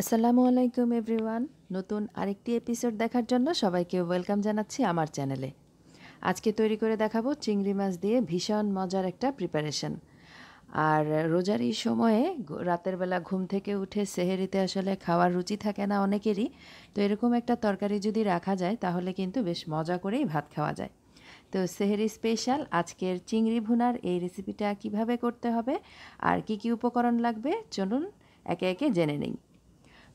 আসসালামু আলাইকুম এভরিওয়ান। নতুন আরেকটি এপিসোড দেখার জন্য সবাইকে ওয়েলকাম জানাচ্ছি আমার চ্যানেলে। আজকে তৈরি করে দেখাবো চিংড়ি মাছ দিয়ে ভীষণ মজার একটা প্রিপারেশন। আর রোজার এই সময়ে রাতের বেলা ঘুম থেকে উঠে সেহেরিতে আসলে খাওয়ার রুচি থাকে না অনেকেরই। তো এরকম একটা তরকারি যদি রাখা যায় তাহলে কিন্তু বেশ মজা করেই ভাত খাওয়া যায়। তো সেহেরি স্পেশাল আজকের চিংড়ি ভুনার এই রেসিপিটা কিভাবে করতে হবে আর কি কি উপকরণ লাগবে চলুন একে একে জেনে নিই।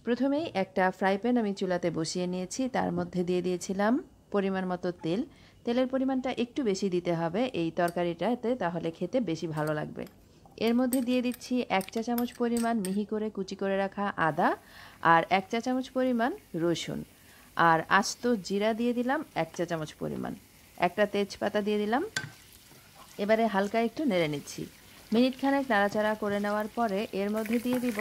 প্রথমেই একটা ফ্রাই প্যান আমি চুলাতে বসিয়ে নিয়েছি, তার মধ্যে দিয়ে দিয়েছিলাম পরিমাণ মতো তেল। তেলের পরিমাণটা একটু বেশি দিতে হবে এই তরকারিটাতে, তাহলে খেতে বেশি ভালো লাগবে। এর মধ্যে দিয়ে দিচ্ছি 1 চা চামচ পরিমাণ মিহি করে কুচি করে রাখা আদা আর 1 চা চামচ পরিমাণ রসুন, আর আস্ত জিরা দিয়ে দিলাম 1 চা চামচ পরিমাণ, একটা তেজপাতা দিয়ে দিলাম। এবারে হালকা একটু নেড়ে নিচ্ছি। মিনিট খানেক নাড়াচাড়া করে নেওয়ার পরে এর মধ্যে দিয়ে দিব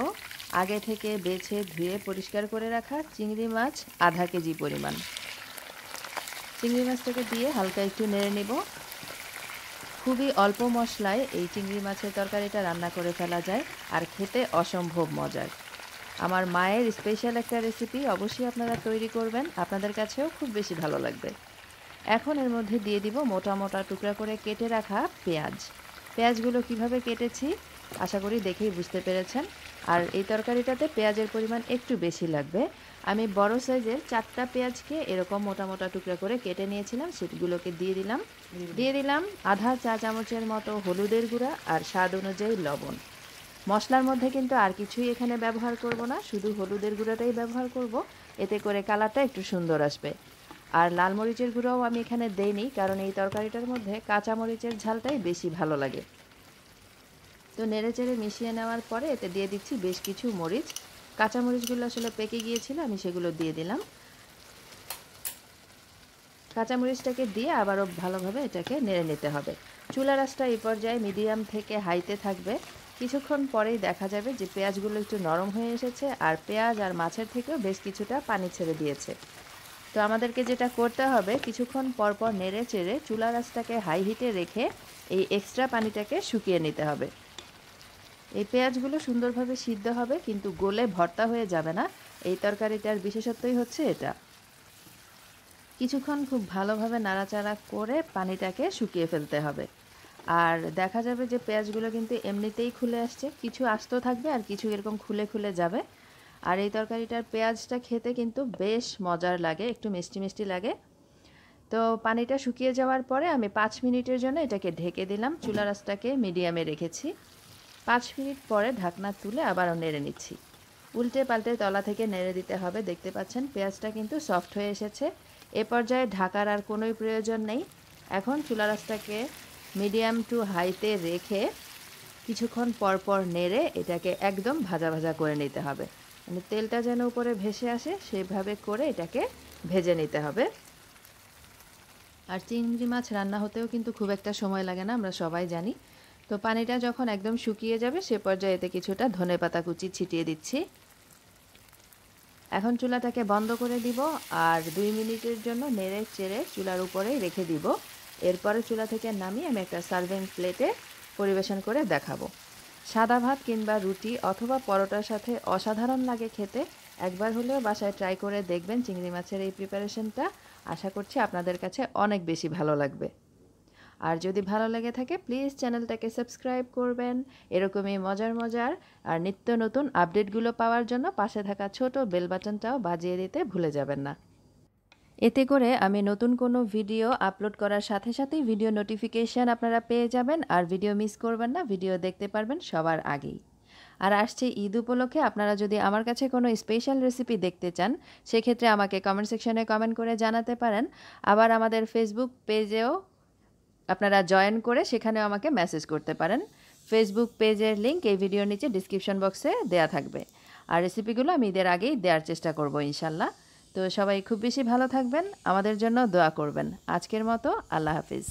আগে থেকে বেছে ধুয়ে পরিষ্কার করে রাখা চিংড়ি মাছ আধা কেজি পরিমাণ। চিংড়ি মাছটাকে দিয়ে হালকা একটু নেড়ে নেব। খুবই অল্প মশলায় এই চিংড়ি মাছের তরকারিটা রান্না করে ফেলা যায় আর খেতে অসম্ভব মজার। আমার মায়ের স্পেশাল একটা রেসিপি, অবশ্যই আপনারা তৈরি করবেন, আপনাদের কাছেও খুব বেশি ভালো লাগবে। এখন এর মধ্যে দিয়ে দিব মোটা মোটা টুকরা করে কেটে রাখা পেঁয়াজ। পেঁয়াজগুলো কিভাবে কেটেছি আশা করি দেখেই বুঝতে পেরেছেন। আর এই তরকারিটাতে পেঁয়াজের পরিমাণ একটু বেশি লাগবে। আমি বড় সাইজের 4টা পেঁয়াজকে এরকম মোটা মোটা টুকরা করে কেটে নিয়েছিলাম, সেগুলোকে দিয়ে দিলাম আধা চা চামচের মতো হলুদের গুঁড়া আর স্বাদ অনুযায়ী লবণ। মশলার মধ্যে কিন্তু আর কিছুই এখানে ব্যবহার করব না, শুধু হলুদের গুঁড়াটাই ব্যবহার করব, এতে করে কালারটা একটু সুন্দর আসবে। আর লাল মরিচের গুঁড়োও আমি এখানে দেইনি, কারণ এই তরকারিটার মধ্যে কাঁচা মরিচের ঝালটাই বেশি ভালো লাগে। তো নেড়ে চেড়ে মিশিয়ে নেওয়ার পরে এতে দিয়ে দিচ্ছি বেশ কিছু মরিচ। কাঁচা মরিচগুলো আসলে পেকে গিয়েছিল, আমি সেগুলো দিয়ে দিলাম। কাঁচামরিচটাকে দিয়ে আবারও ভালোভাবে এটাকে নেড়ে নিতে হবে। চুলার আঁচটা এই পর্যায়ে মিডিয়াম থেকে হাইতে থাকবে। কিছুক্ষণ পরেই দেখা যাবে যে পেঁয়াজগুলো একটু নরম হয়ে এসেছে আর পেঁয়াজ আর মাছের থেকেও বেশ কিছুটা পানি ছেড়ে দিয়েছে। তো আমাদেরকে যেটা করতে হবে, কিছুক্ষণ পরপর নেড়ে চেড়ে চুলার আঁচটাকে হাই হিটে রেখে এই এক্সট্রা পানিটাকে শুকিয়ে নিতে হবে। এই পেঁয়াজগুলো সুন্দরভাবে সিদ্ধ হবে, কিন্তু গলে ভর্তা হয়ে যাবে না। এই তরকারিটার বিশেষত্বই হচ্ছে এটা। কিছুক্ষণ খুব ভালোভাবে নাড়াচাড়া করে পানিটাকে শুকিয়ে ফেলতে হবে। আর দেখা যাবে যে পেঁয়াজগুলো কিন্তু এমনিতেই খুলে আসছে, কিছু আস্ত থাকবে আর কিছু এরকম খুলে খুলে যাবে। আর এই তরকারিটার পেঁয়াজটা খেতে কিন্তু বেশ মজার লাগে, একটু মিষ্টি মিষ্টি লাগে। তো পানিটা শুকিয়ে যাওয়ার পরে আমি 5 মিনিটের জন্য এটাকে ঢেকে দিলাম। চুলার আঁচটাকে মিডিয়ামে রেখেছি। 5 মিনিট পরে ঢাকনা তুলে আবারও নেড়ে নিচ্ছি। উল্টে পাল্টে তলা থেকে নেড়ে দিতে হবে। দেখতে পাচ্ছেন পেঁয়াজটা কিন্তু সফট হয়ে এসেছে। এ পর্যায়ে ঢাকার আর কোনোই প্রয়োজন নেই। এখন চুলার আঁচটাকে মিডিয়াম টু হাইতে রেখে কিছুক্ষণ পর পর নেড়ে এটাকে একদম ভাজা ভাজা করে নিতে হবে। মানে তেলটা যেন উপরে ভেসে আসে সেইভাবে করে এটাকে ভেজে নিতে হবে। আর চিংড়ি মাছ রান্না হতেও কিন্তু খুব একটা সময় লাগে না, আমরা সবাই জানি। তো পানিটা যখন একদম শুকিয়ে যাবে সে পর্যায়ে এতে কিছুটা ধনেপাতা কুচি ছিটিয়ে দিচ্ছি। এখন চুলাটাকে বন্ধ করে দিব আর 2 মিনিটের জন্য নেড়ে চেড়ে চুলার উপরেই রেখে দিব। এরপরে চুলা থেকে নামিয়ে আমি একটা সার্ভিং প্লেটে পরিবেশন করে দেখাবো। সাদা ভাত কিংবা রুটি অথবা পরোটার সাথে অসাধারণ লাগে খেতে। একবার হলেও বাসায় ট্রাই করে দেখবেন চিংড়ি মাছের এই প্রিপারেশনটা। আশা করছি আপনাদের কাছে অনেক বেশি ভালো লাগবে। আর যদি ভালো লেগে থাকে প্লিজ চ্যানেলটাকে সাবস্ক্রাইব করবেন। এরকমই মজার মজার আর নিত্য নতুন আপডেটগুলো পাওয়ার জন্য পাশে থাকা ছোট বেল বাটনটাও বাজিয়ে দিতে ভুলে যাবেন না। এতে করে আমি নতুন কোনো ভিডিও আপলোড করার সাথে সাথেই ভিডিও নোটিফিকেশান আপনারা পেয়ে যাবেন আর ভিডিও মিস করবেন না, ভিডিও দেখতে পারবেন সবার আগেই। আর আসছে ঈদ উপলক্ষে আপনারা যদি আমার কাছে কোনো স্পেশাল রেসিপি দেখতে চান সেক্ষেত্রে আমাকে কমেন্ট সেকশনে কমেন্ট করে জানাতে পারেন। আবার আমাদের ফেসবুক পেজেও আপনারা জয়েন করে সেখানেও আমাকে মেসেজ করতে পারেন। ফেসবুক পেজের লিংক এই ভিডিওর নিচে ডিসক্রিপশন বক্সে দেয়া থাকবে। আর রেসিপিগুলো আমি ঈদের আগেই দেওয়ার চেষ্টা করব ইনশাল্লাহ। তো সবাই খুব বেশি ভালো থাকবেন, আমাদের জন্য দোয়া করবেন। আজকের মতো আল্লাহ হাফিজ।